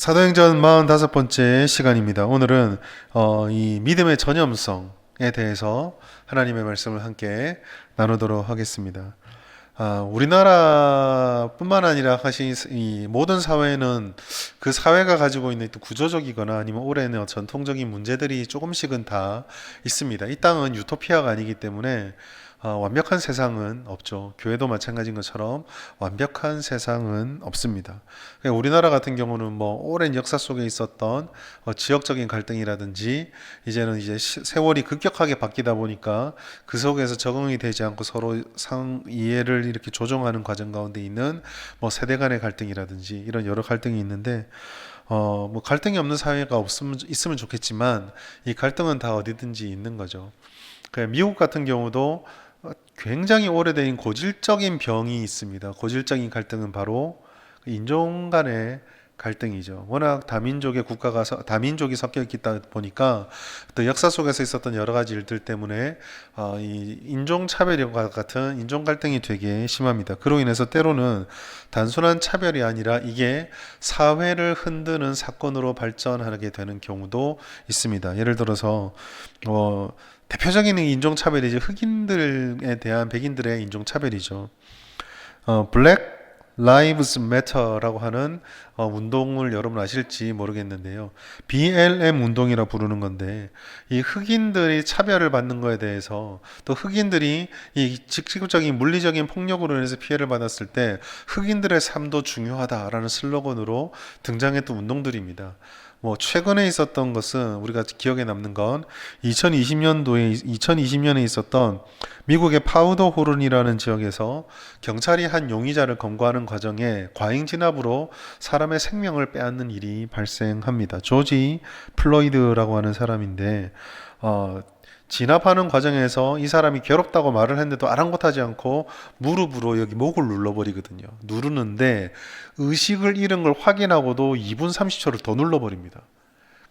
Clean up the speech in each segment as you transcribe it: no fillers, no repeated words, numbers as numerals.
사도행전 45번째 시간입니다. 오늘은 이 믿음의 전염성에 대해서 하나님의 말씀을 함께 나누도록 하겠습니다. 우리나라뿐만 아니라 사실 이 모든 사회는 그 사회가 가지고 있는 또 구조적이거나 아니면 오래된 전통적인 문제들이 조금씩은 다 있습니다. 이 땅은 유토피아가 아니기 때문에 완벽한 세상은 없죠. 교회도 마찬가지인 것처럼 완벽한 세상은 없습니다. 그러니까 우리나라 같은 경우는 뭐 오랜 역사 속에 있었던 지역적인 갈등이라든지 이제는 이제 세월이 급격하게 바뀌다 보니까 그 속에서 적응이 되지 않고 서로 이해를 이렇게 조정하는 과정 가운데 있는 뭐 세대 간의 갈등이라든지 이런 여러 갈등이 있는데 뭐 갈등이 없는 사회가 있으면 좋겠지만 이 갈등은 다 어디든지 있는 거죠. 미국 같은 경우도 굉장히 오래된 고질적인 병이 있습니다. 고질적인 갈등은 바로 인종 간의 갈등이죠. 워낙 다민족의 국가가 다민족이 섞여 있다 보니까 또 역사 속에서 있었던 여러 가지 일들 때문에 이 인종 차별과 같은 인종 갈등이 되게 심합니다. 그로 인해서 때로는 단순한 차별이 아니라 이게 사회를 흔드는 사건으로 발전하게 되는 경우도 있습니다. 예를 들어서 대표적인 인종차별이 이제 흑인들에 대한 백인들의 인종차별이죠. 블랙 라이브스 매터라고 하는 운동을 여러분 아실지 모르겠는데요. BLM 운동이라 부르는 건데 이 흑인들이 차별을 받는 거에 대해서 또 흑인들이 이 직접적인 물리적인 폭력으로 인해서 피해를 받았을 때 흑인들의 삶도 중요하다라는 슬로건으로 등장했던 운동들입니다. 뭐 최근에 있었던 것은 우리가 기억에 남는 건 2020년에 있었던 미국의 파우더 호른이라는 지역에서 경찰이 한 용의자를 검거하는 과정에 과잉 진압으로 사람의 생명을 빼앗는 일이 발생합니다. 조지 플로이드라고 하는 사람인데 진압하는 과정에서 이 사람이 괴롭다고 말을 했는데도 아랑곳하지 않고 무릎으로 여기 목을 눌러버리거든요. 누르는데 의식을 잃은 걸 확인하고도 2분 30초를 더 눌러버립니다.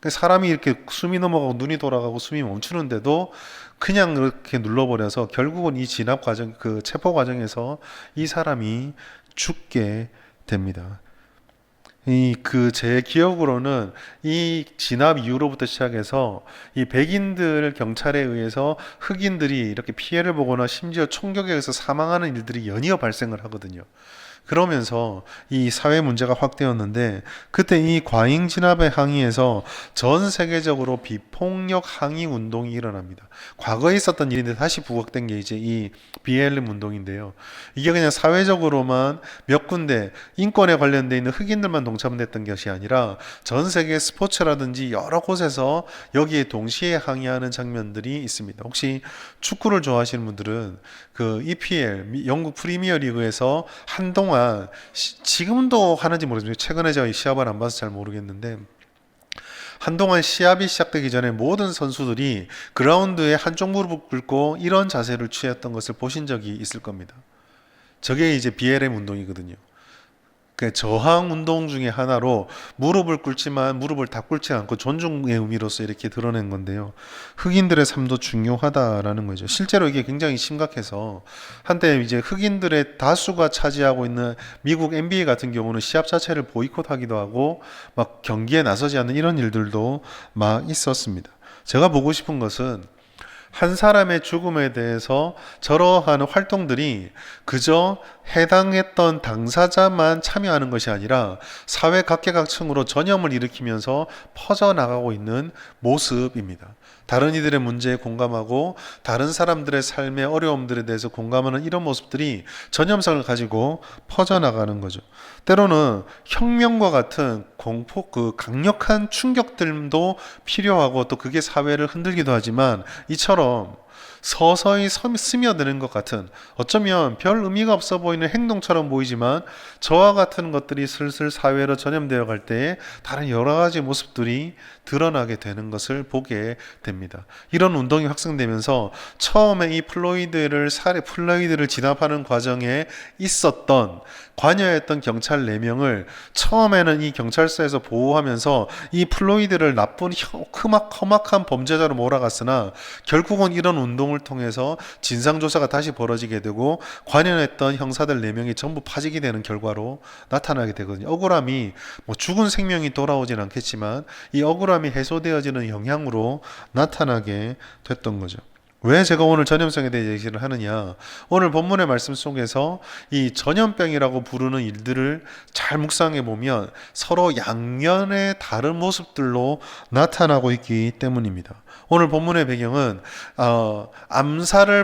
사람이 이렇게 숨이 넘어가고 눈이 돌아가고 숨이 멈추는데도 그냥 이렇게 눌러버려서 결국은 이 진압 과정, 그 체포 과정에서 이 사람이 죽게 됩니다. 제 기억으로는 이 진압 이후로부터 시작해서 이 백인들 경찰에 의해서 흑인들이 이렇게 피해를 보거나 심지어 총격에 의해서 사망하는 일들이 연이어 발생을 하거든요. 그러면서 이 사회 문제가 확대였는데 그때 이 과잉 진압에 항의해서 전 세계적으로 비폭력 항의 운동이 일어납니다. 과거에 있었던 일인데 다시 부각된 게 이제 이 BLM 운동인데요. 이게 그냥 사회적으로만 몇 군데 인권에 관련돼 있는 흑인들만 동참됐던 것이 아니라 전 세계 스포츠라든지 여러 곳에서 여기에 동시에 항의하는 장면들이 있습니다. 혹시 축구를 좋아하시는 분들은 그 EPL 영국 프리미어 리그에서 한동안 지금도 하는지 모르겠지만 최근에 제가 시합을 안 봐서 잘 모르겠는데 한동안 시합이 시작되기 전에 모든 선수들이 그라운드에 한쪽 무릎을 꿇고 이런 자세를 취했던 것을 보신 적이 있을 겁니다. 저게 이제 BLM 운동이거든요. 그 저항 운동 중에 하나로 무릎을 꿇지만 무릎을 다 꿇지 않고 존중의 의미로서 이렇게 드러낸 건데요. 흑인들의 삶도 중요하다라는 거죠. 실제로 이게 굉장히 심각해서 한때 이제 흑인들의 다수가 차지하고 있는 미국 NBA 같은 경우는 시합 자체를 보이콧하기도 하고 막 경기에 나서지 않는 이런 일들도 막 있었습니다. 제가 보고 싶은 것은 한 사람의 죽음에 대해서 저러한 활동들이 그저 해당했던 당사자만 참여하는 것이 아니라 사회 각계각층으로 전염을 일으키면서 퍼져나가고 있는 모습입니다. 다른 이들의 문제에 공감하고 다른 사람들의 삶의 어려움들에 대해서 공감하는 이런 모습들이 전염성을 가지고 퍼져나가는 거죠. 때로는 혁명과 같은 강력한 충격들도 필요하고 또 그게 사회를 흔들기도 하지만 이처럼 서서히 스며드는 것 같은 어쩌면 별 의미가 없어 보이는 행동처럼 보이지만 저와 같은 것들이 슬슬 사회로 전염되어 갈 때에 다른 여러 가지 모습들이 드러나게 되는 것을 보게 됩니다. 이런 운동이 확산되면서 처음에 이 플로이드를 진압하는 과정에 있었던 관여했던 경찰 4명을 처음에는 이 경찰서에서 보호하면서 이 플로이드를 나쁜 험악한 범죄자로 몰아갔으나 결국은 이런 운동을 통해서 진상조사가 다시 벌어지게 되고 관여했던 형사들 4명이 전부 파직이 되는 결과로 나타나게 되거든요. 억울함이 뭐 죽은 생명이 돌아오진 않겠지만 이 억울함이 해소되어지는 영향으로 나타나게 됐던 거죠. 왜 제가 오늘 전염성에 대해 얘기를 하느냐? 오늘 본문의 말씀 속에서 이 전염병이라고 부르는 일들을 잘 묵상해 보면 서로 양면의 다른 모습들로 나타나고 있기 때문입니다. 오늘 본문의 배경은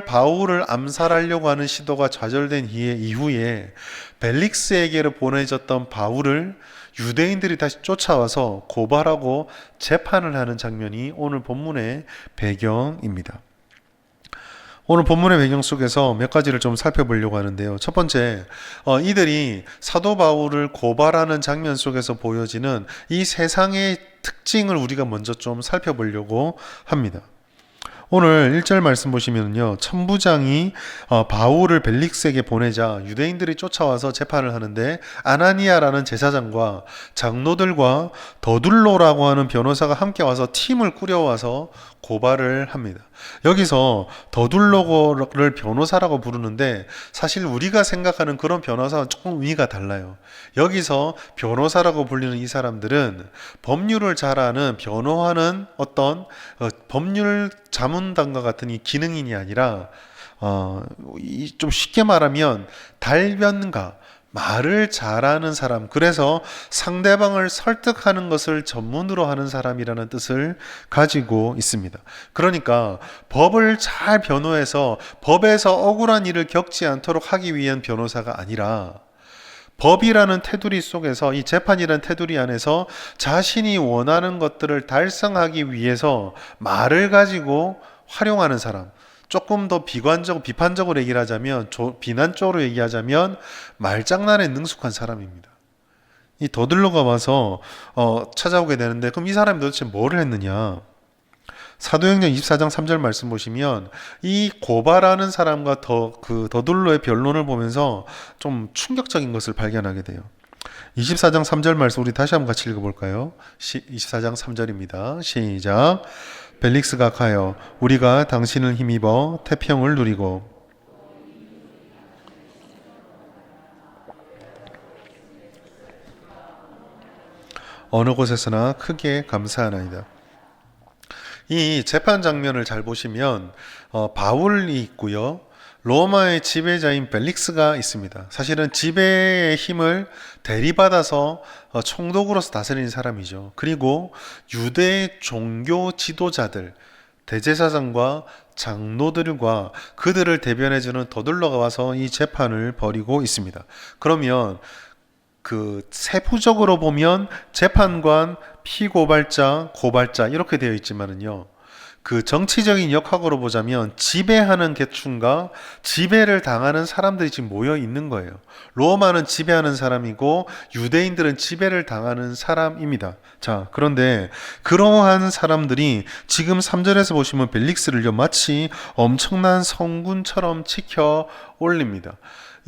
바울을 암살하려고 하는 시도가 좌절된 이후에 벨릭스에게로 보내졌던 바울을 유대인들이 다시 쫓아와서 고발하고 재판을 하는 장면이 오늘 본문의 배경입니다. 오늘 본문의 배경 속에서 몇 가지를 좀 살펴보려고 하는데요. 첫 번째, 이들이 사도 바울을 고발하는 장면 속에서 보여지는 이 세상의 특징을 우리가 먼저 좀 살펴보려고 합니다. 오늘 1절 말씀 보시면요. 천부장이 바울을 벨릭스에게 보내자 유대인들이 쫓아와서 재판을 하는데 아나니아라는 제사장과 장로들과 더둘로라고 하는 변호사가 함께 와서 팀을 꾸려와서 고발을 합니다. 여기서 더둘로를 변호사라고 부르는데 사실 우리가 생각하는 그런 변호사와 조금 의미가 달라요. 여기서 변호사라고 불리는 이 사람들은 법률을 잘 아는 변호하는 어떤 법률 자문단과 같은 이 기능인이 아니라 좀 쉽게 말하면 달변가, 말을 잘하는 사람, 그래서 상대방을 설득하는 것을 전문으로 하는 사람이라는 뜻을 가지고 있습니다. 그러니까 법을 잘 변호해서 법에서 억울한 일을 겪지 않도록 하기 위한 변호사가 아니라 법이라는 테두리 속에서, 이 재판이라는 테두리 안에서 자신이 원하는 것들을 달성하기 위해서 말을 가지고 활용하는 사람, 조금 더 비판적으로 얘기를 하자면, 비난적으로 얘기하자면 말장난에 능숙한 사람입니다. 이 더들로가 와서 찾아오게 되는데, 그럼 이 사람이 도대체 뭐를 했느냐? 사도행전 24장 3절 말씀 보시면 이 고발하는 사람과 더둘로의 변론을 보면서 좀 충격적인 것을 발견하게 돼요. 24장 3절 말씀 우리 다시 한번 같이 읽어볼까요? 24장 3절입니다. 시작. 벨릭스가 가여 우리가 당신을 힘입어 태평을 누리고 어느 곳에서나 크게 감사하나이다. 이 재판 장면을 잘 보시면 바울이 있고요. 로마의 지배자인 벨릭스가 있습니다. 사실은 지배의 힘을 대리받아서 총독으로서 다스리는 사람이죠. 그리고 유대 종교 지도자들, 대제사장과 장로들과 그들을 대변해주는 더둘러가 와서 이 재판을 벌이고 있습니다. 그러면 세부적으로 보면 재판관, 피고발자, 고발자 이렇게 되어 있지만은요. 그 정치적인 역학으로 보자면 지배하는 계층과 지배를 당하는 사람들이 지금 모여 있는 거예요. 로마는 지배하는 사람이고 유대인들은 지배를 당하는 사람입니다. 자, 그런데 그러한 사람들이 지금 3절에서 보시면 벨릭스를요 마치 엄청난 성군처럼 치켜 올립니다.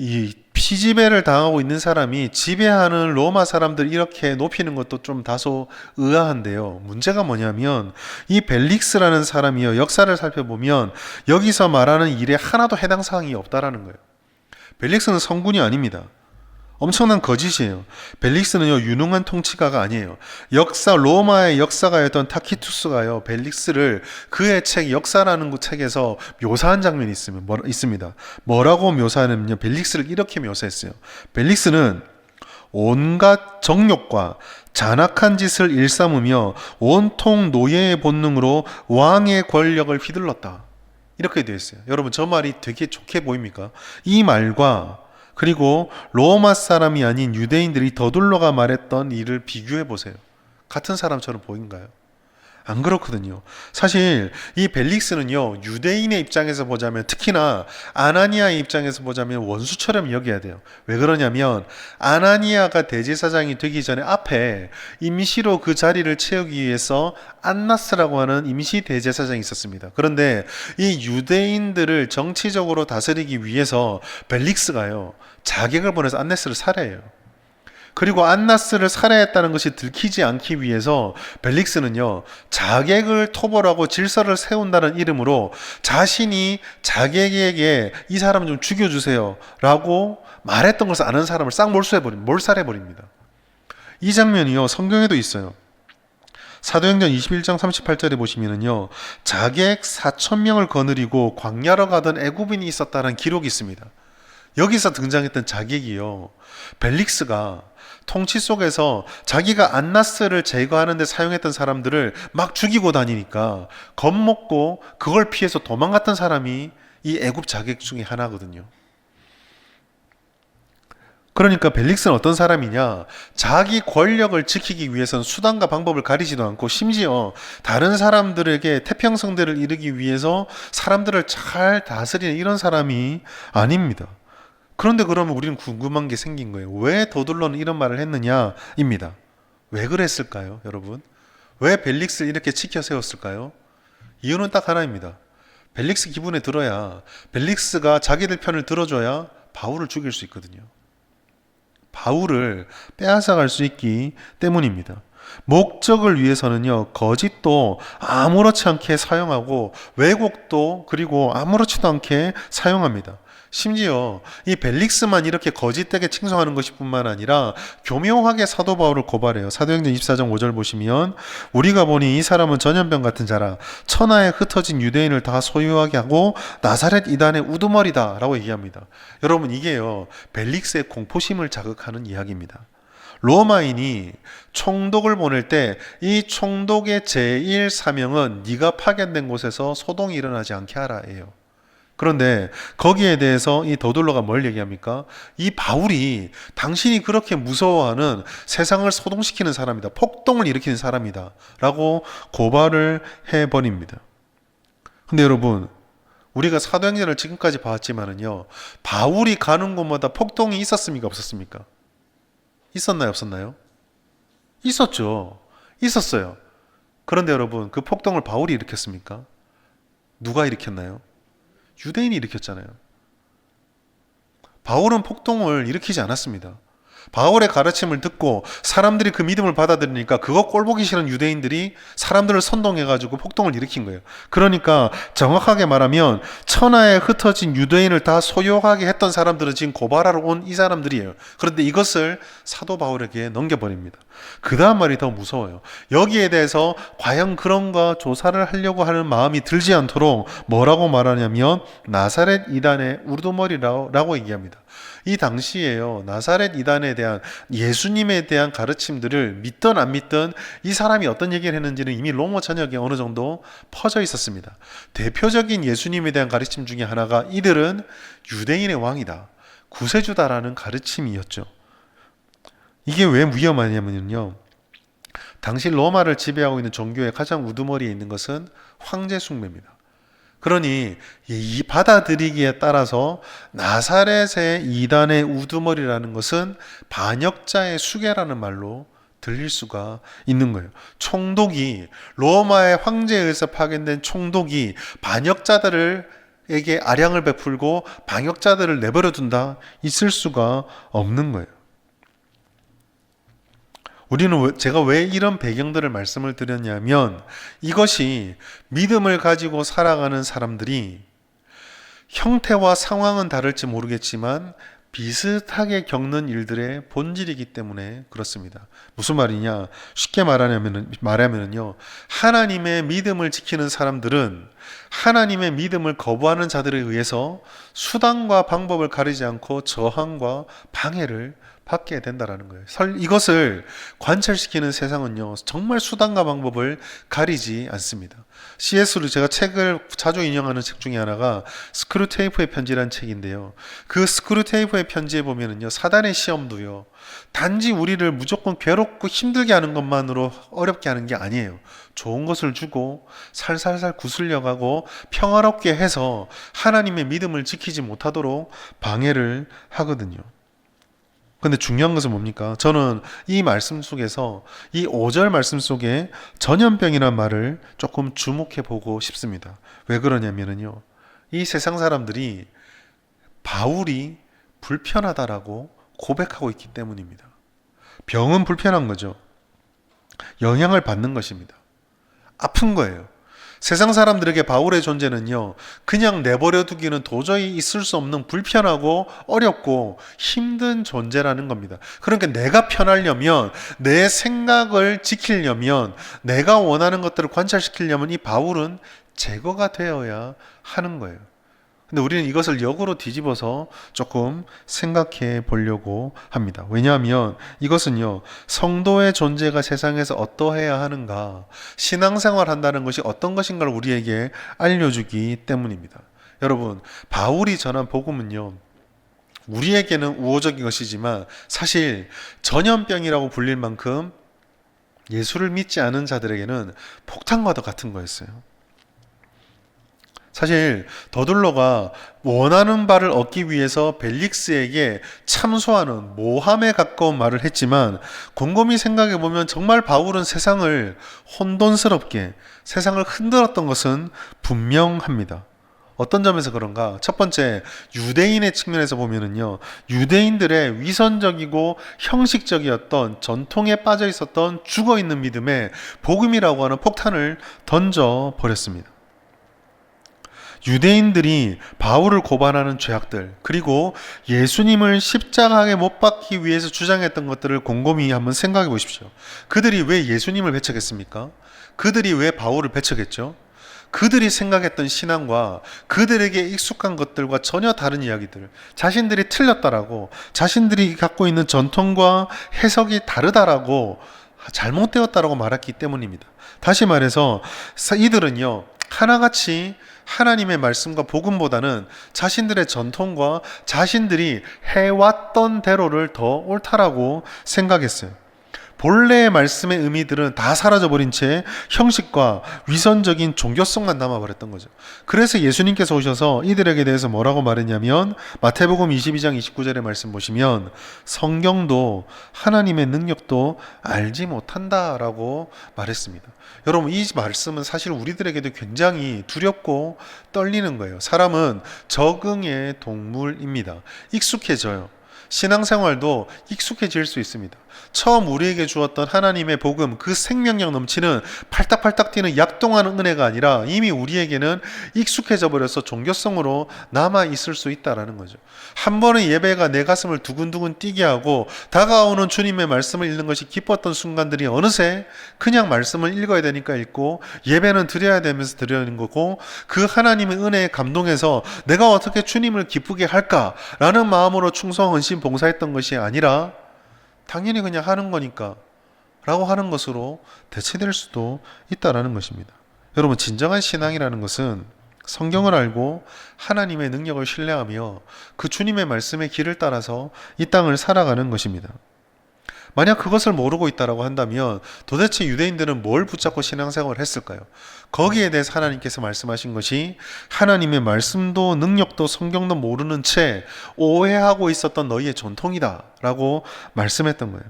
이 피지배를 당하고 있는 사람이 지배하는 로마 사람들 이렇게 높이는 것도 좀 다소 의아한데요. 문제가 뭐냐면 이 벨릭스라는 사람이요, 역사를 살펴보면 여기서 말하는 일에 하나도 해당 사항이 없다라는 거예요. 벨릭스는 성군이 아닙니다. 엄청난 거짓이에요. 벨릭스는요 유능한 통치가가 아니에요. 로마의 역사가였던 타키투스가요 벨릭스를 그의 책 역사라는 그 책에서 묘사한 장면이 있습니다. 뭐라고 묘사하냐면요, 벨릭스를 이렇게 묘사했어요. 벨릭스는 온갖 정욕과 잔악한 짓을 일삼으며 온통 노예의 본능으로 왕의 권력을 휘둘렀다. 이렇게 되어 있어요. 여러분, 저 말이 되게 좋게 보입니까? 이 말과 그리고 로마 사람이 아닌 유대인들이 더둘러가 말했던 일을 비교해 보세요. 같은 사람처럼 보인가요? 안 그렇거든요. 사실 이 벨릭스는요 유대인의 입장에서 보자면, 특히나 아나니아의 입장에서 보자면 원수처럼 여겨야 돼요. 왜 그러냐면 아나니아가 대제사장이 되기 전에 앞에 임시로 그 자리를 채우기 위해서 안나스라고 하는 임시 대제사장이 있었습니다. 그런데 이 유대인들을 정치적으로 다스리기 위해서 벨릭스가요 자객을 보내서 안나스를 살해해요. 그리고 안나스를 살해했다는 것이 들키지 않기 위해서 벨릭스는요, 자객을 토벌하고 질서를 세운다는 이름으로 자신이 자객에게 이 사람 좀 죽여주세요 라고 말했던 것을 아는 사람을 싹 몰살해버립니다. 이 장면이요, 성경에도 있어요. 사도행전 21장 38절에 보시면은요, 자객 4,000명을 거느리고 광야로 가던 애굽인이 있었다는 기록이 있습니다. 여기서 등장했던 자객이요, 벨릭스가 통치 속에서 자기가 안나스를 제거하는 데 사용했던 사람들을 막 죽이고 다니니까 겁먹고 그걸 피해서 도망갔던 사람이 이 애굽 자객 중에 하나거든요. 그러니까 벨릭스는 어떤 사람이냐? 자기 권력을 지키기 위해서는 수단과 방법을 가리지도 않고 심지어 다른 사람들에게 태평성대를 이루기 위해서 사람들을 잘 다스리는 이런 사람이 아닙니다. 그런데 그러면 우리는 궁금한 게 생긴 거예요. 왜 더둘러는 이런 말을 했느냐입니다. 왜 그랬을까요, 여러분? 왜 벨릭스를 이렇게 치켜 세웠을까요? 이유는 딱 하나입니다. 벨릭스 기분에 들어야, 벨릭스가 자기들 편을 들어줘야 바울을 죽일 수 있거든요. 바울을 빼앗아갈 수 있기 때문입니다. 목적을 위해서는요, 거짓도 아무렇지 않게 사용하고 왜곡도 그리고 아무렇지도 않게 사용합니다. 심지어 이 벨릭스만 이렇게 거짓되게 칭송하는 것이 뿐만 아니라 교묘하게 사도 바울을 고발해요. 사도행전 24장 5절 보시면, 우리가 보니 이 사람은 전염병 같은 자라 천하에 흩어진 유대인을 다 소유하게 하고 나사렛 이단의 우두머리다 라고 얘기합니다. 여러분, 이게요, 벨릭스의 공포심을 자극하는 이야기입니다. 로마인이 총독을 보낼 때 이 총독의 제1 사명은 네가 파견된 곳에서 소동이 일어나지 않게 하라예요. 그런데 거기에 대해서 이 더둘러가 뭘 얘기합니까? 이 바울이 당신이 그렇게 무서워하는 세상을 소동시키는 사람이다, 폭동을 일으키는 사람이다 라고 고발을 해버립니다. 근데 여러분, 우리가 사도행전을 지금까지 봤지만은요, 바울이 가는 곳마다 폭동이 있었습니까, 없었습니까? 있었나요, 없었나요? 있었죠. 있었어요. 그런데 여러분, 그 폭동을 바울이 일으켰습니까? 누가 일으켰나요? 유대인이 일으켰잖아요. 바울은 폭동을 일으키지 않았습니다. 바울의 가르침을 듣고 사람들이 그 믿음을 받아들이니까 그거 꼴보기 싫은 유대인들이 사람들을 선동해가지고 폭동을 일으킨 거예요. 그러니까 정확하게 말하면 천하에 흩어진 유대인을 다 소유하게 했던 사람들은 지금 고발하러 온 이 사람들이에요. 그런데 이것을 사도 바울에게 넘겨버립니다. 그 다음 말이 더 무서워요. 여기에 대해서 과연 그런가 조사를 하려고 하는 마음이 들지 않도록 뭐라고 말하냐면 나사렛 이단의 우두머리라고 얘기합니다. 이 당시에요, 나사렛 이단에 대한, 예수님에 대한 가르침들을 믿든 안 믿든 이 사람이 어떤 얘기를 했는지는 이미 로마 전역에 어느 정도 퍼져 있었습니다. 대표적인 예수님에 대한 가르침 중에 하나가 이들은 유대인의 왕이다, 구세주다라는 가르침이었죠. 이게 왜 위험하냐면요, 당시 로마를 지배하고 있는 종교의 가장 우두머리에 있는 것은 황제 숭배입니다. 그러니 이 받아들이기에 따라서 나사렛의 이단의 우두머리라는 것은 반역자의 수괴라는 말로 들릴 수가 있는 거예요. 총독이, 로마의 황제에 의해서 파견된 총독이 반역자들에게 아량을 베풀고 반역자들을 내버려 둔다, 있을 수가 없는 거예요. 제가 왜 이런 배경들을 말씀을 드렸냐면, 이것이 믿음을 가지고 살아가는 사람들이 형태와 상황은 다를지 모르겠지만 비슷하게 겪는 일들의 본질이기 때문에 그렇습니다. 무슨 말이냐? 쉽게 말하면요, 하나님의 믿음을 지키는 사람들은 하나님의 믿음을 거부하는 자들에 의해서 수단과 방법을 가리지 않고 저항과 방해를 받게 된다라는 거예요. 이것을 관철시키는 세상은요, 정말 수단과 방법을 가리지 않습니다. C.S.로 제가 책을 자주 인용하는 책 중에 하나가 스크루테이프의 편지라는 책인데요, 그 스크루테이프의 편지에 보면은요, 사단의 시험도요, 단지 우리를 무조건 괴롭고 힘들게 하는 것만으로 어렵게 하는 게 아니에요. 좋은 것을 주고 살살살 구슬려가고 평화롭게 해서 하나님의 믿음을 지키지 못하도록 방해를 하거든요. 근데 중요한 것은 뭡니까? 저는 이 말씀 속에서, 이 5절 말씀 속에 전염병이라는 말을 조금 주목해 보고 싶습니다. 왜 그러냐면요, 이 세상 사람들이 바울이 불편하다라고 고백하고 있기 때문입니다. 병은 불편한 거죠. 영향을 받는 것입니다. 아픈 거예요. 세상 사람들에게 바울의 존재는요, 그냥 내버려 두기는 도저히 있을 수 없는 불편하고 어렵고 힘든 존재라는 겁니다. 그러니까 내가 편하려면, 내 생각을 지키려면, 내가 원하는 것들을 관찰시키려면 이 바울은 제거가 되어야 하는 거예요. 근데 우리는 이것을 역으로 뒤집어서 조금 생각해 보려고 합니다. 왜냐하면 이것은요, 성도의 존재가 세상에서 어떠해야 하는가, 신앙생활 한다는 것이 어떤 것인가를 우리에게 알려주기 때문입니다. 여러분, 바울이 전한 복음은요, 우리에게는 우호적인 것이지만 사실 전염병이라고 불릴 만큼 예수를 믿지 않은 자들에게는 폭탄과도 같은 거였어요. 사실 더둘러가 원하는 바를 얻기 위해서 벨릭스에게 참소하는 모함에 가까운 말을 했지만, 곰곰이 생각해 보면 정말 바울은 세상을 혼돈스럽게, 세상을 흔들었던 것은 분명합니다. 어떤 점에서 그런가? 첫 번째, 유대인의 측면에서 보면은요, 유대인들의 위선적이고 형식적이었던 전통에 빠져 있었던 죽어 있는 믿음에 복음이라고 하는 폭탄을 던져 버렸습니다. 유대인들이 바울을 고발하는 죄악들, 그리고 예수님을 십자가에 못 박기 위해서 주장했던 것들을 곰곰이 한번 생각해 보십시오. 그들이 왜 예수님을 배척했습니까? 그들이 왜 바울을 배척했죠? 그들이 생각했던 신앙과 그들에게 익숙한 것들과 전혀 다른 이야기들, 자신들이 틀렸다라고, 자신들이 갖고 있는 전통과 해석이 다르다라고, 잘못되었다라고 말했기 때문입니다. 다시 말해서 이들은요, 하나같이 하나님의 말씀과 복음보다는 자신들의 전통과 자신들이 해왔던 대로를 더 옳다라고 생각했어요. 본래의 말씀의 의미들은 다 사라져버린 채 형식과 위선적인 종교성만 남아버렸던 거죠. 그래서 예수님께서 오셔서 이들에게 대해서 뭐라고 말했냐면, 마태복음 22장 29절의 말씀 보시면 성경도 하나님의 능력도 알지 못한다라고 말했습니다. 여러분, 이 말씀은 사실 우리들에게도 굉장히 두렵고 떨리는 거예요. 사람은 적응의 동물입니다. 익숙해져요. 신앙생활도 익숙해질 수 있습니다. 처음 우리에게 주었던 하나님의 복음, 그 생명력 넘치는 팔딱팔딱 뛰는 약동하는 은혜가 아니라 이미 우리에게는 익숙해져 버려서 종교성으로 남아 있을 수 있다라는 거죠. 한 번의 예배가 내 가슴을 두근두근 뛰게 하고 다가오는 주님의 말씀을 읽는 것이 기뻤던 순간들이 어느새 그냥 말씀을 읽어야 되니까 읽고 예배는 드려야 되면서 드리는 거고, 그 하나님의 은혜에 감동해서 내가 어떻게 주님을 기쁘게 할까라는 마음으로 충성, 헌신, 봉사했던 것이 아니라 당연히 그냥 하는 거니까 라고 하는 것으로 대체될 수도 있다라는 것입니다. 여러분, 진정한 신앙이라는 것은 성경을 알고 하나님의 능력을 신뢰하며 그 주님의 말씀의 길을 따라서 이 땅을 살아가는 것입니다. 만약 그것을 모르고 있다라고 한다면 도대체 유대인들은 뭘 붙잡고 신앙생활을 했을까요? 거기에 대해서 하나님께서 말씀하신 것이, 하나님의 말씀도 능력도 성경도 모르는 채 오해하고 있었던 너희의 전통이다 라고 말씀했던 거예요.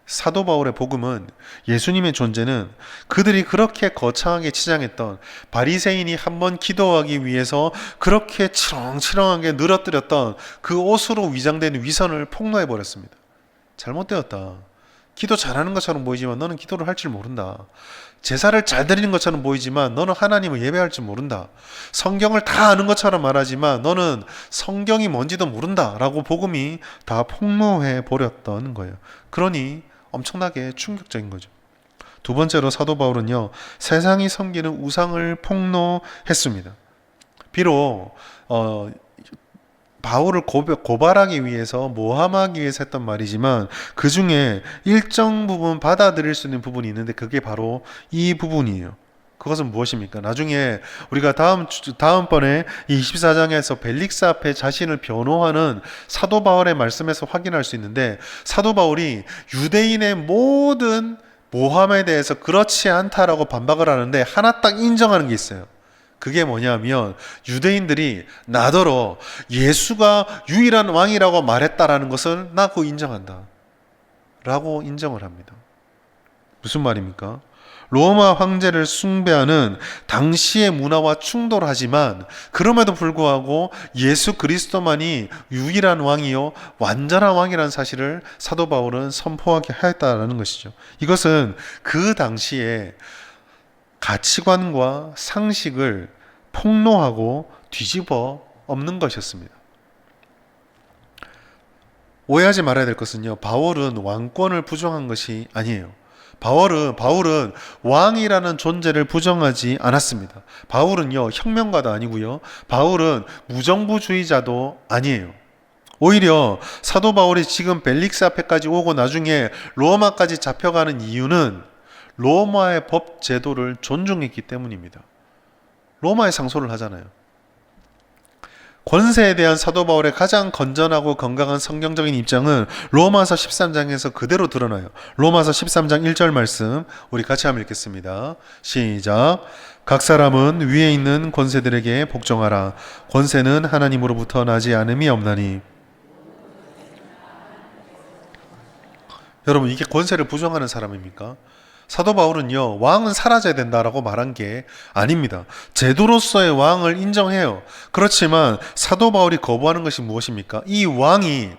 사도 바울의 복음은, 예수님의 존재는 그들이 그렇게 거창하게 치장했던, 바리새인이 한번 기도하기 위해서 그렇게 치렁치렁하게 늘어뜨렸던 그 옷으로 위장된 위선을 폭로해버렸습니다. 잘못되었다. 기도 잘하는 것처럼 보이지만 너는 기도를 할 줄 모른다. 제사를 잘 드리는 것처럼 보이지만 너는 하나님을 예배할 줄 모른다. 성경을 다 아는 것처럼 말하지만 너는 성경이 뭔지도 모른다 라고 복음이 다 폭로해 버렸던 거예요. 그러니 엄청나게 충격적인 거죠. 두 번째로 사도 바울은요, 세상이 섬기는 우상을 폭로했습니다. 비록 바울을 고발하기 위해서, 모함하기 위해서 했던 말이지만 그 중에 일정 부분 받아들일 수 있는 부분이 있는데 그게 바로 이 부분이에요. 그것은 무엇입니까? 나중에 우리가 다음번에 이 24장에서 벨릭스 앞에 자신을 변호하는 사도 바울의 말씀에서 확인할 수 있는데, 사도 바울이 유대인의 모든 모함에 대해서 그렇지 않다라고 반박을 하는데 하나 딱 인정하는 게 있어요. 그게 뭐냐면, 유대인들이 나더러 예수가 유일한 왕이라고 말했다라는 것을 나 그거 인정한다 라고 인정을 합니다. 무슨 말입니까? 로마 황제를 숭배하는 당시의 문화와 충돌하지만 그럼에도 불구하고 예수 그리스도만이 유일한 왕이요 완전한 왕이라는 사실을 사도 바울은 선포하게 하였다는 것이죠. 이것은 그 당시에 가치관과 상식을 폭로하고 뒤집어 엎는 것이었습니다. 오해하지 말아야 될 것은요, 바울은 왕권을 부정한 것이 아니에요. 바울은 왕이라는 존재를 부정하지 않았습니다. 바울은요, 혁명가도 아니고요, 바울은 무정부주의자도 아니에요. 오히려 사도 바울이 지금 벨릭스 앞에까지 오고 나중에 로마까지 잡혀가는 이유는 로마의 법 제도를 존중했기 때문입니다. 로마에 상소를 하잖아요. 권세에 대한 사도 바울의 가장 건전하고 건강한 성경적인 입장은 로마서 13장에서 그대로 드러나요. 로마서 13장 1절 말씀 우리 같이 한번 읽겠습니다. 시작. 각 사람은 위에 있는 권세들에게 복종하라. 권세는 하나님으로부터 나지 않음이 없나니. 여러분, 이게 권세를 부정하는 사람입니까? 사도 바울은요, 왕은 사라져야 된다라고 말한 게 아닙니다. 제도로서의 왕을 인정해요. 그렇지만 사도 바울이 거부하는 것이 무엇입니까? 이 왕이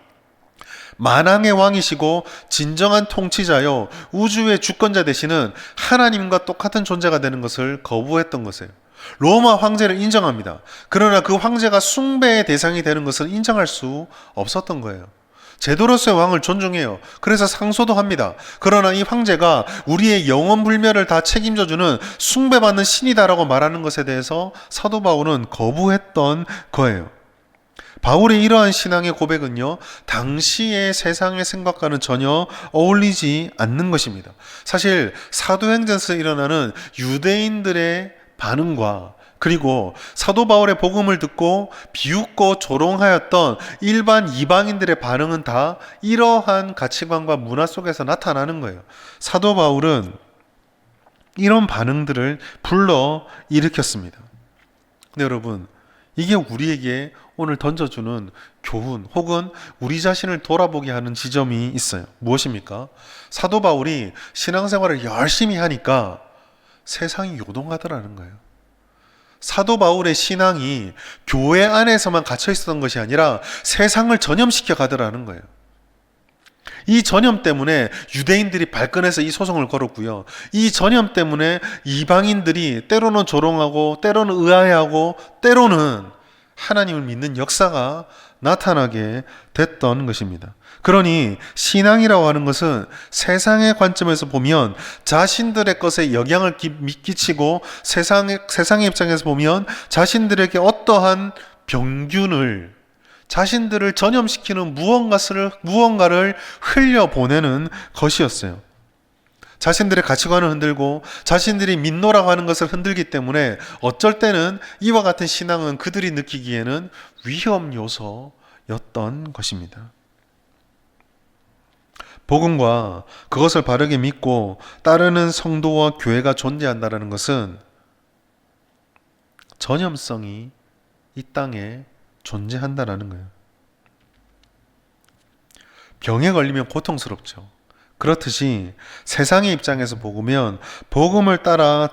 만왕의 왕이시고 진정한 통치자요, 우주의 주권자 되시는 하나님과 똑같은 존재가 되는 것을 거부했던 것이에요. 로마 황제를 인정합니다. 그러나 그 황제가 숭배의 대상이 되는 것을 인정할 수 없었던 거예요. 제도로서의 왕을 존중해요. 그래서 상소도 합니다. 그러나 이 황제가 우리의 영원 불멸을 다 책임져주는 숭배받는 신이다라고 말하는 것에 대해서 사도 바울은 거부했던 거예요. 바울의 이러한 신앙의 고백은요, 당시의 세상의 생각과는 전혀 어울리지 않는 것입니다. 사실 사도행전에서 일어나는 유대인들의 반응과 그리고 사도 바울의 복음을 듣고 비웃고 조롱하였던 일반 이방인들의 반응은 다 이러한 가치관과 문화 속에서 나타나는 거예요. 사도 바울은 이런 반응들을 불러 일으켰습니다. 근데 여러분, 이게 우리에게 오늘 던져주는 교훈 혹은 우리 자신을 돌아보게 하는 지점이 있어요. 무엇입니까? 사도 바울이 신앙생활을 열심히 하니까 세상이 요동하더라는 거예요. 사도 바울의 신앙이 교회 안에서만 갇혀 있었던 것이 아니라 세상을 전염시켜 가더라는 거예요. 이 전염 때문에 유대인들이 발끈해서 이 소송을 걸었고요. 이 전염 때문에 이방인들이 때로는 조롱하고 때로는 의아해하고 때로는 하나님을 믿는 역사가 나타나게 됐던 것입니다. 그러니 신앙이라고 하는 것은 세상의 관점에서 보면 자신들의 것에 영향을 끼치고 세상의 입장에서 보면 자신들에게 어떠한 병균을 자신들을 전염시키는 무언가를 흘려보내는 것이었어요. 자신들의 가치관을 흔들고 자신들이 믿노라고 하는 것을 흔들기 때문에 어쩔 때는 이와 같은 신앙은 그들이 느끼기에는 위험 요소였던 것입니다. 복음과 그것을 바르게 믿고 따르는 성도와 교회가 존재한다는 것은 전염성이 이 땅에 존재한다는 거예요. 병에 걸리면 고통스럽죠. 그렇듯이 세상의 입장에서 보면 복음을 따라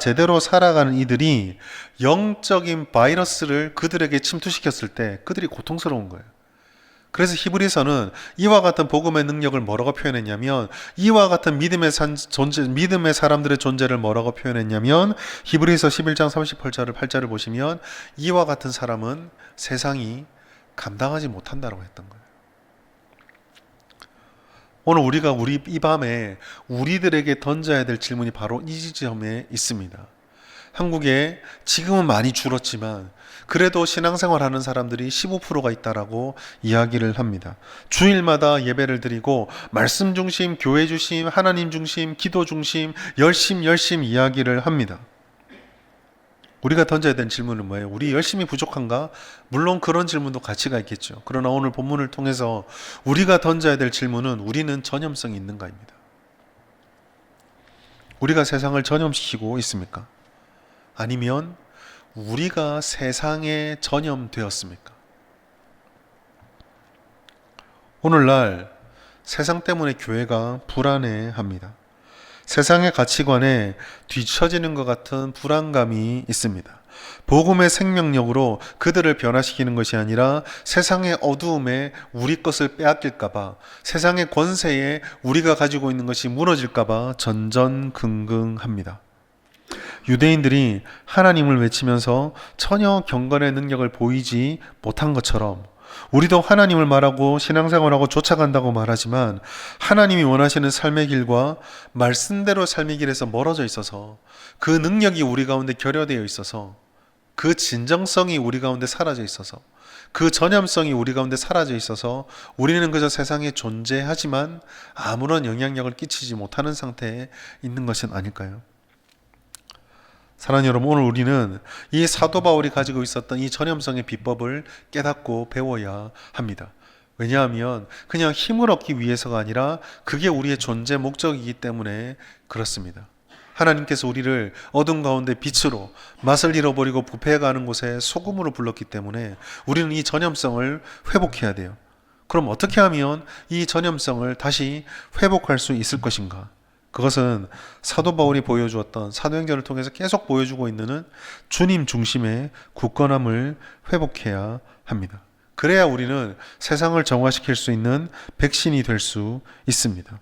제대로 살아가는 이들이 영적인 바이러스를 그들에게 침투시켰을 때 그들이 고통스러운 거예요. 그래서 히브리서는 이와 같은 복음의 능력을 뭐라고 표현했냐면, 이와 같은 믿음의 사람들의 존재를 뭐라고 표현했냐면, 히브리서 11장 38절을 보시면 이와 같은 사람은 세상이 감당하지 못한다고 했던 거예요. 오늘 우리가 이 밤에 우리들에게 던져야 될 질문이 바로 이 지점에 있습니다. 한국에 지금은 많이 줄었지만 그래도 신앙생활 하는 사람들이 15%가 있다라고 이야기를 합니다. 주일마다 예배를 드리고 말씀 중심, 교회 중심, 하나님 중심, 기도 중심, 열심 이야기를 합니다. 우리가 던져야 되는 질문은 뭐예요? 우리 열심히 부족한가? 물론 그런 질문도 가치가 있겠죠. 그러나 오늘 본문을 통해서 우리가 던져야 될 질문은 우리는 전염성이 있는가입니다. 우리가 세상을 전염시키고 있습니까? 아니면 우리가 세상에 전염되었습니까? 오늘날 세상 때문에 교회가 불안해합니다. 세상의 가치관에 뒤처지는 것 같은 불안감이 있습니다. 복음의 생명력으로 그들을 변화시키는 것이 아니라 세상의 어두움에 우리 것을 빼앗길까봐, 세상의 권세에 우리가 가지고 있는 것이 무너질까봐 전전긍긍합니다. 유대인들이 하나님을 외치면서 전혀 경건의 능력을 보이지 못한 것처럼 우리도 하나님을 말하고 신앙생활하고 쫓아간다고 말하지만 하나님이 원하시는 삶의 길과 말씀대로 삶의 길에서 멀어져 있어서 그 능력이 우리 가운데 결여되어 있어서 그 진정성이 우리 가운데 사라져 있어서 그 전염성이 우리 가운데 사라져 있어서 우리는 그저 세상에 존재하지만 아무런 영향력을 끼치지 못하는 상태에 있는 것은 아닐까요? 사랑하는 여러분, 오늘 우리는 이 사도 바울이 가지고 있었던 이 전염성의 비법을 깨닫고 배워야 합니다. 왜냐하면 그냥 힘을 얻기 위해서가 아니라 그게 우리의 존재 목적이기 때문에 그렇습니다. 하나님께서 우리를 어둠 가운데 빛으로, 맛을 잃어버리고 부패해가는 곳에 소금으로 불렀기 때문에 우리는 이 전염성을 회복해야 돼요. 그럼 어떻게 하면 이 전염성을 다시 회복할 수 있을 것인가? 그것은 사도 바울이 보여주었던, 사도행전을 통해서 계속 보여주고 있는 주님 중심의 굳건함을 회복해야 합니다. 그래야 우리는 세상을 정화시킬 수 있는 백신이 될 수 있습니다.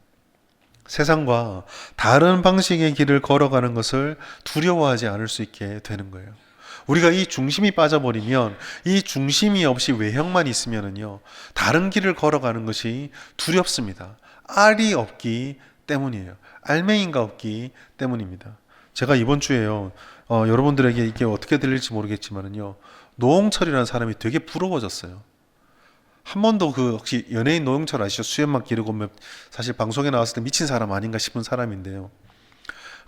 세상과 다른 방식의 길을 걸어가는 것을 두려워하지 않을 수 있게 되는 거예요. 우리가 이 중심이 빠져버리면, 이 중심이 없이 외형만 있으면은요, 다른 길을 걸어가는 것이 두렵습니다. 알이 없기 때문이에요. 알맹이가 없기 때문입니다. 제가 이번 주에요, 여러분들에게 이게 어떻게 들릴지 모르겠지만은요, 노홍철이라는 사람이 되게 부러워졌어요. 한 번도 혹시 연예인 노홍철 아시죠? 수염만 기르고 사실 방송에 나왔을 때 미친 사람 아닌가 싶은 사람인데요.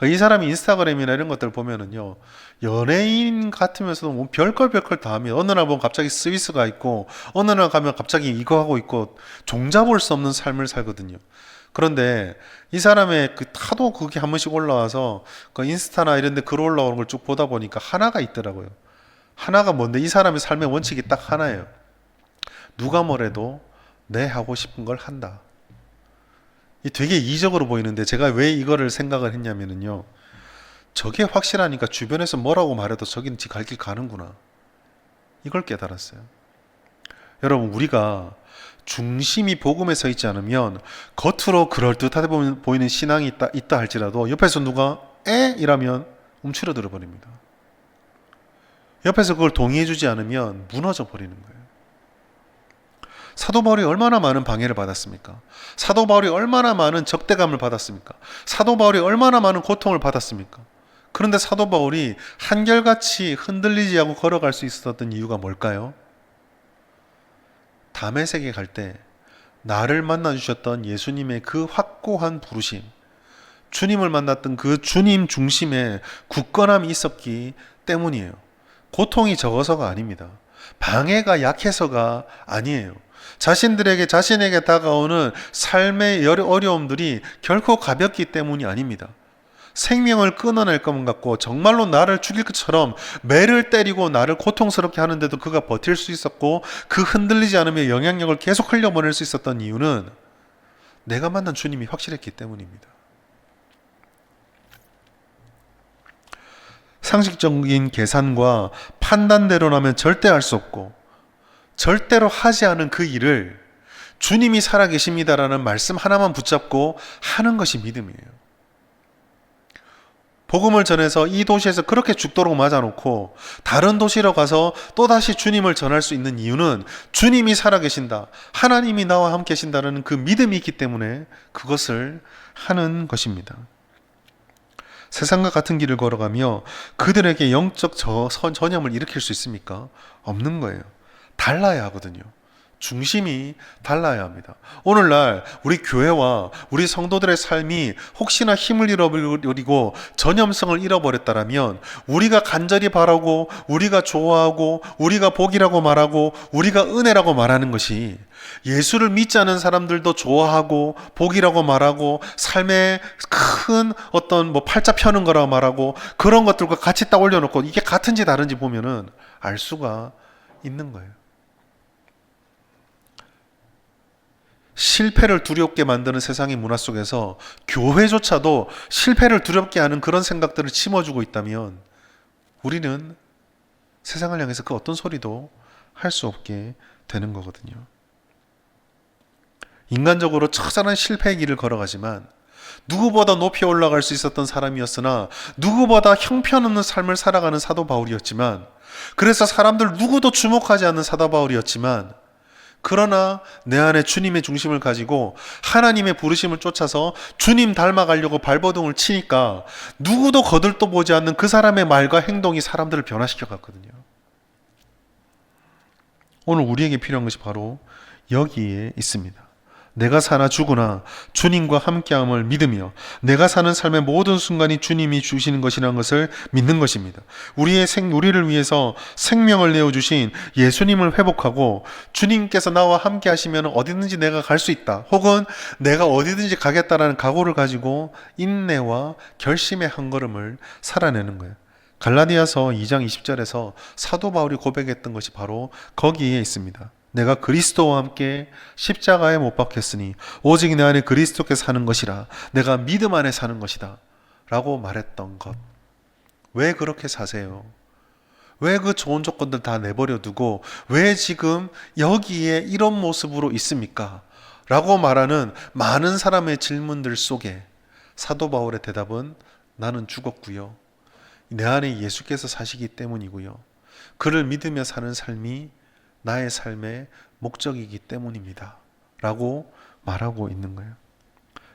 이 사람이 인스타그램이나 이런 것들 보면은요, 연예인 같으면서도 뭐 별걸 다 하면 어느 날 보면 갑자기 스위스가 있고 어느 날 가면 갑자기 이거 하고 있고 종잡을 수 없는 삶을 살거든요. 그런데 이 사람의 그 타도 그게 한 번씩 올라와서 그 인스타나 이런 데 글 올라오는 걸 쭉 보다 보니까 하나가 있더라고요. 하나가 뭔데, 이 사람의 삶의 원칙이 딱 하나예요. 누가 뭐래도 내 하고 싶은 걸 한다. 이 되게 이적으로 보이는데 제가 왜 이거를 생각을 했냐면요, 저게 확실하니까 주변에서 뭐라고 말해도 저긴 지 갈 길 가는구나, 이걸 깨달았어요. 여러분, 우리가 중심이 복음에 서 있지 않으면 겉으로 그럴듯하게 보이는 신앙이 있다 할지라도 옆에서 누가 이라면 움츠러들어 버립니다. 옆에서 그걸 동의해주지 않으면 무너져 버리는 거예요. 사도 바울이 얼마나 많은 방해를 받았습니까? 사도 바울이 얼마나 많은 적대감을 받았습니까? 사도 바울이 얼마나 많은 고통을 받았습니까? 그런데 사도 바울이 한결같이 흔들리지 않고 걸어갈 수 있었던 이유가 뭘까요? 다메섹에 갈 때 나를 만나주셨던 예수님의 그 확고한 부르심, 주님을 만났던 그 주님 중심에 굳건함이 있었기 때문이에요. 고통이 적어서가 아닙니다. 방해가 약해서가 아니에요. 자신에게 다가오는 삶의 어려움들이 결코 가볍기 때문이 아닙니다. 생명을 끊어낼 것만 같고 정말로 나를 죽일 것처럼 매를 때리고 나를 고통스럽게 하는데도 그가 버틸 수 있었고, 그 흔들리지 않으며 영향력을 계속 흘려보낼 수 있었던 이유는 내가 만난 주님이 확실했기 때문입니다. 상식적인 계산과 판단대로라면 절대 할 수 없고 절대로 하지 않은 그 일을 주님이 살아계십니다라는 말씀 하나만 붙잡고 하는 것이 믿음이에요. 복음을 전해서 이 도시에서 그렇게 죽도록 맞아놓고 다른 도시로 가서 또다시 주님을 전할 수 있는 이유는 주님이 살아계신다, 하나님이 나와 함께 계신다는 그 믿음이 있기 때문에 그것을 하는 것입니다. 세상과 같은 길을 걸어가며 그들에게 영적 전염을 일으킬 수 있습니까? 없는 거예요. 달라야 하거든요. 중심이 달라야 합니다. 오늘날 우리 교회와 우리 성도들의 삶이 혹시나 힘을 잃어버리고 전염성을 잃어버렸다면 우리가 간절히 바라고, 우리가 좋아하고, 우리가 복이라고 말하고, 우리가 은혜라고 말하는 것이 예수를 믿지 않은 사람들도 좋아하고 복이라고 말하고 삶에 큰 어떤 팔자 펴는 거라고 말하고 그런 것들과 같이 딱 올려놓고 이게 같은지 다른지 보면은 알 수가 있는 거예요. 실패를 두렵게 만드는 세상의 문화 속에서 교회조차도 실패를 두렵게 하는 그런 생각들을 심어주고 있다면 우리는 세상을 향해서 그 어떤 소리도 할 수 없게 되는 거거든요. 인간적으로 처절한 실패의 길을 걸어가지만 누구보다 높이 올라갈 수 있었던 사람이었으나 누구보다 형편없는 삶을 살아가는 사도 바울이었지만, 그래서 사람들 누구도 주목하지 않는 사도 바울이었지만, 그러나 내 안에 주님의 중심을 가지고 하나님의 부르심을 쫓아서 주님 닮아가려고 발버둥을 치니까 누구도 거들떠 보지 않는 그 사람의 말과 행동이 사람들을 변화시켜 갔거든요. 오늘 우리에게 필요한 것이 바로 여기에 있습니다. 내가 사나 죽으나 주님과 함께함을 믿으며 내가 사는 삶의 모든 순간이 주님이 주시는 것이라는 것을 믿는 것입니다. 우리를 위해서 생명을 내어주신 예수님을 회복하고 주님께서 나와 함께 하시면 어디든지 내가 갈 수 있다, 혹은 내가 어디든지 가겠다라는 각오를 가지고 인내와 결심의 한 걸음을 살아내는 거예요. 갈라디아서 2장 20절에서 사도 바울이 고백했던 것이 바로 거기에 있습니다. 내가 그리스도와 함께 십자가에 못 박혔으니 오직 내 안에 그리스도께서 사는 것이라, 내가 믿음 안에 사는 것이다 라고 말했던 것. 왜 그렇게 사세요? 왜 그 좋은 조건들 다 내버려 두고 왜 지금 여기에 이런 모습으로 있습니까? 라고 말하는 많은 사람의 질문들 속에 사도 바울의 대답은 나는 죽었고요, 내 안에 예수께서 사시기 때문이고요, 그를 믿으며 사는 삶이 나의 삶의 목적이기 때문입니다 라고 말하고 있는 거예요.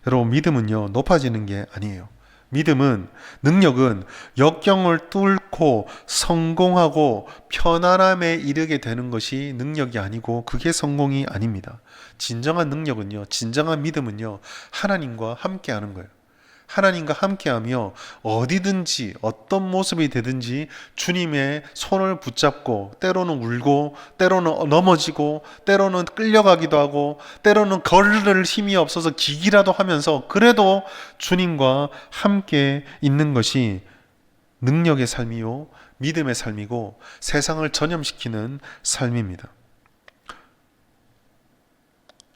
여러분, 믿음은요 높아지는 게 아니에요. 믿음은, 능력은 역경을 뚫고 성공하고 편안함에 이르게 되는 것이 능력이 아니고 그게 성공이 아닙니다. 진정한 능력은요, 진정한 믿음은요 하나님과 함께하는 거예요. 하나님과 함께하며 어디든지 어떤 모습이 되든지 주님의 손을 붙잡고, 때로는 울고 때로는 넘어지고 때로는 끌려가기도 하고 때로는 걸을 힘이 없어서 기기라도 하면서 그래도 주님과 함께 있는 것이 능력의 삶이요 믿음의 삶이고 세상을 전염시키는 삶입니다.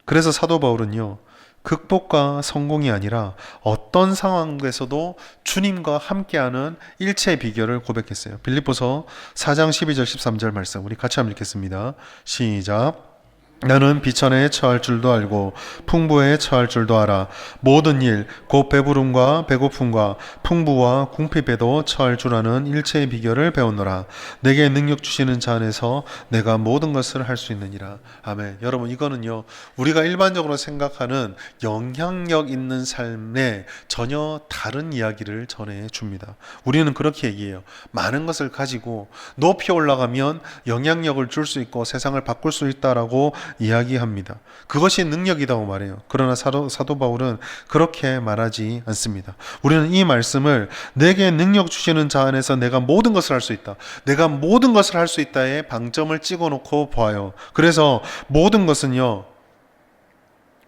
그래서 사도 바울은요, 극복과 성공이 아니라 어떤 상황에서도 주님과 함께하는 일체의 비결을 고백했어요. 빌립보서 4장 12절 13절 말씀 우리 같이 한번 읽겠습니다. 시작. 나는 비천에 처할 줄도 알고 풍부에 처할 줄도 알아. 모든 일, 곧 배부름과 배고픔과 풍부와 궁핍에도 처할 줄 아는 일체의 비결을 배웠노라. 내게 능력 주시는 자 안에서 내가 모든 것을 할 수 있느니라. 아멘. 여러분, 이거는요 우리가 일반적으로 생각하는 영향력 있는 삶에 전혀 다른 이야기를 전해줍니다. 우리는 그렇게 얘기해요. 많은 것을 가지고 높이 올라가면 영향력을 줄 수 있고 세상을 바꿀 수 있다라고 이야기합니다. 그것이 능력이라고 말해요. 그러나 사도 바울은 그렇게 말하지 않습니다. 우리는 이 말씀을 내게 능력 주시는 자 안에서 내가 모든 것을 할 수 있다, 내가 모든 것을 할 수 있다에 방점을 찍어놓고 보아요. 그래서 모든 것은요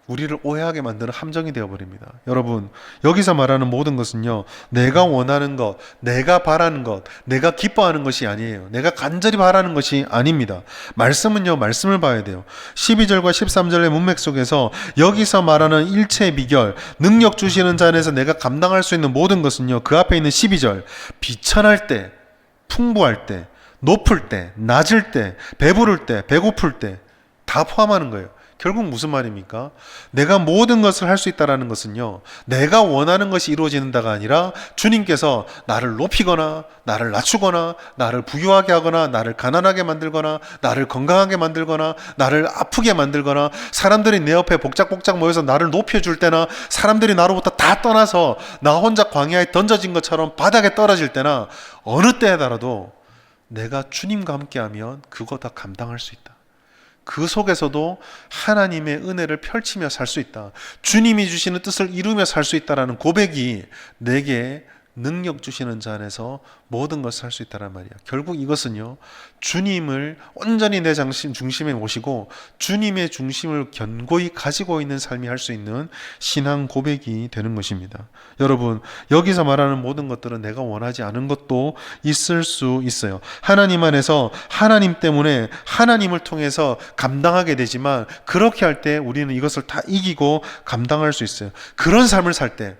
우리를 오해하게 만드는 함정이 되어버립니다. 여러분, 여기서 말하는 모든 것은요 내가 원하는 것, 내가 바라는 것, 내가 기뻐하는 것이 아니에요. 내가 간절히 바라는 것이 아닙니다. 말씀은요 말씀을 봐야 돼요. 12절과 13절의 문맥 속에서 여기서 말하는 일체의 비결, 능력 주시는 자 안에서 내가 감당할 수 있는 모든 것은요 그 앞에 있는 12절, 비천할 때, 풍부할 때, 높을 때, 낮을 때, 배부를 때, 배고플 때 다 포함하는 거예요. 결국 무슨 말입니까? 내가 모든 것을 할 수 있다는 것은요 내가 원하는 것이 이루어지는다가 아니라 주님께서 나를 높이거나 나를 낮추거나 나를 부유하게 하거나 나를 가난하게 만들거나 나를 건강하게 만들거나 나를 아프게 만들거나 사람들이 내 옆에 복작복작 모여서 나를 높여줄 때나 사람들이 나로부터 다 떠나서 나 혼자 광야에 던져진 것처럼 바닥에 떨어질 때나 어느 때에더라도 내가 주님과 함께하면 그거 다 감당할 수 있다. 그 속에서도 하나님의 은혜를 펼치며 살 수 있다. 주님이 주시는 뜻을 이루며 살 수 있다라는 고백이 내게 능력 주시는 자 안에서 모든 것을 할 수 있다란 말이야. 결국 이것은요, 주님을 온전히 내 중심에 모시고 주님의 중심을 견고히 가지고 있는 삶이 할 수 있는 신앙 고백이 되는 것입니다. 여러분, 여기서 말하는 모든 것들은 내가 원하지 않은 것도 있을 수 있어요. 하나님 안에서 하나님 때문에 하나님을 통해서 감당하게 되지만, 그렇게 할 때 우리는 이것을 다 이기고 감당할 수 있어요. 그런 삶을 살 때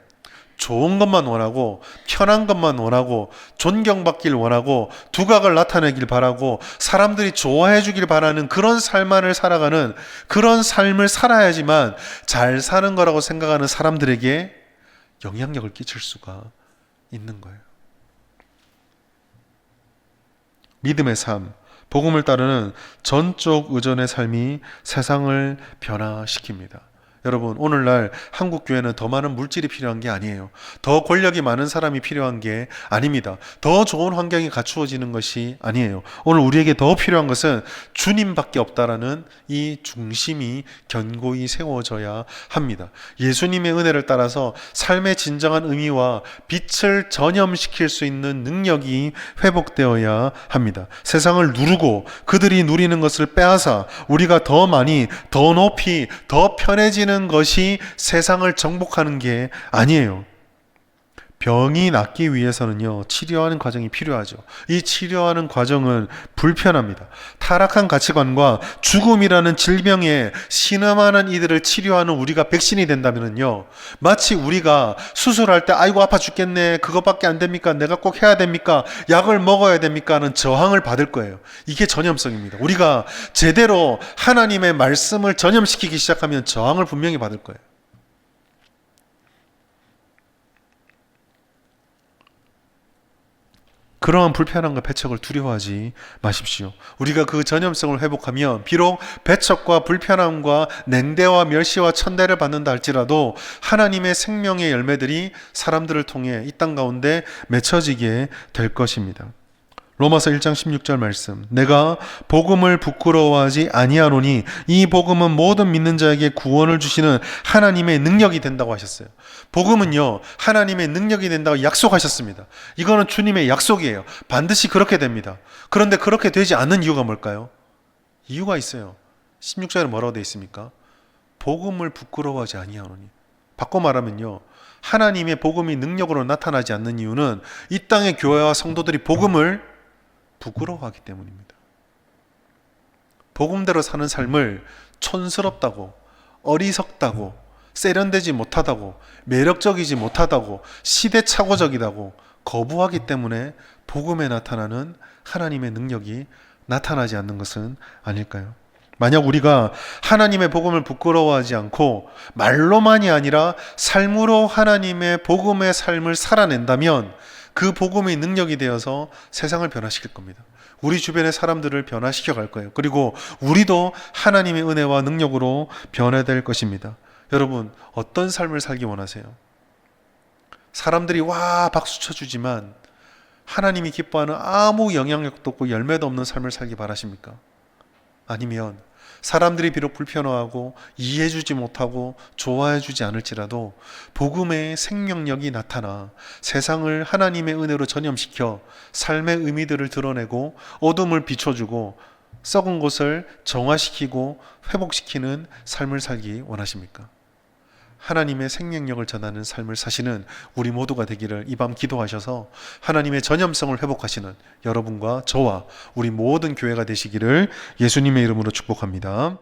좋은 것만 원하고 편한 것만 원하고 존경받길 원하고 두각을 나타내길 바라고 사람들이 좋아해 주길 바라는 그런 삶만을 살아가는, 그런 삶을 살아야지만 잘 사는 거라고 생각하는 사람들에게 영향력을 끼칠 수가 있는 거예요. 믿음의 삶, 복음을 따르는 전적 의존의 삶이 세상을 변화시킵니다. 여러분, 오늘날 한국 교회는 더 많은 물질이 필요한 게 아니에요. 더 권력이 많은 사람이 필요한 게 아닙니다. 더 좋은 환경이 갖추어지는 것이 아니에요. 오늘 우리에게 더 필요한 것은 주님밖에 없다라는 이 중심이 견고히 세워져야 합니다. 예수님의 은혜를 따라서 삶의 진정한 의미와 빛을 전염시킬 수 있는 능력이 회복되어야 합니다. 세상을 누르고 그들이 누리는 것을 빼앗아 우리가 더 많이, 더 높이, 더 편해지는 것이 세상을 정복하는 게 아니에요. 병이 낫기 위해서는요, 치료하는 과정이 필요하죠. 이 치료하는 과정은 불편합니다. 타락한 가치관과 죽음이라는 질병에 신음하는 이들을 치료하는 우리가 백신이 된다면요, 마치 우리가 수술할 때 아이고 아파 죽겠네, 그것밖에 안 됩니까? 내가 꼭 해야 됩니까? 약을 먹어야 됩니까? 하는 저항을 받을 거예요. 이게 전염성입니다. 우리가 제대로 하나님의 말씀을 전염시키기 시작하면 저항을 분명히 받을 거예요. 그러한 불편함과 배척을 두려워하지 마십시오. 우리가 그 전염성을 회복하면 비록 배척과 불편함과 냉대와 멸시와 천대를 받는다 할지라도 하나님의 생명의 열매들이 사람들을 통해 이 땅 가운데 맺혀지게 될 것입니다. 로마서 1장 16절 말씀, 내가 복음을 부끄러워하지 아니하노니 이 복음은 모든 믿는 자에게 구원을 주시는 하나님의 능력이 된다고 하셨어요. 복음은요, 하나님의 능력이 된다고 약속하셨습니다. 이거는 주님의 약속이에요. 반드시 그렇게 됩니다. 그런데 그렇게 되지 않는 이유가 뭘까요? 이유가 있어요. 16절에 뭐라고 되어 있습니까? 복음을 부끄러워하지 아니하노니. 바꿔 말하면요, 하나님의 복음이 능력으로 나타나지 않는 이유는 이 땅의 교회와 성도들이 복음을 부끄러워하기 때문입니다. 복음대로 사는 삶을 촌스럽다고, 어리석다고, 세련되지 못하다고, 매력적이지 못하다고, 시대착오적이다고 거부하기 때문에 복음에 나타나는 하나님의 능력이 나타나지 않는 것은 아닐까요? 만약 우리가 하나님의 복음을 부끄러워하지 않고 말로만이 아니라 삶으로 하나님의 복음의 삶을 살아낸다면 그 복음의 능력이 되어서 세상을 변화시킬 겁니다. 우리 주변의 사람들을 변화시켜 갈 거예요. 그리고 우리도 하나님의 은혜와 능력으로 변화될 것입니다. 여러분, 어떤 삶을 살기 원하세요? 사람들이 와 박수 쳐주지만 하나님이 기뻐하는 아무 영향력도 없고 열매도 없는 삶을 살기 바라십니까? 아니면 사람들이 비록 불편해하고 이해해주지 못하고 좋아해주지 않을지라도 복음의 생명력이 나타나 세상을 하나님의 은혜로 전염시켜 삶의 의미들을 드러내고 어둠을 비춰주고 썩은 곳을 정화시키고 회복시키는 삶을 살기 원하십니까? 하나님의 생명력을 전하는 삶을 사시는 우리 모두가 되기를 이 밤 기도하셔서 하나님의 전염성을 회복하시는 여러분과 저와 우리 모든 교회가 되시기를 예수님의 이름으로 축복합니다.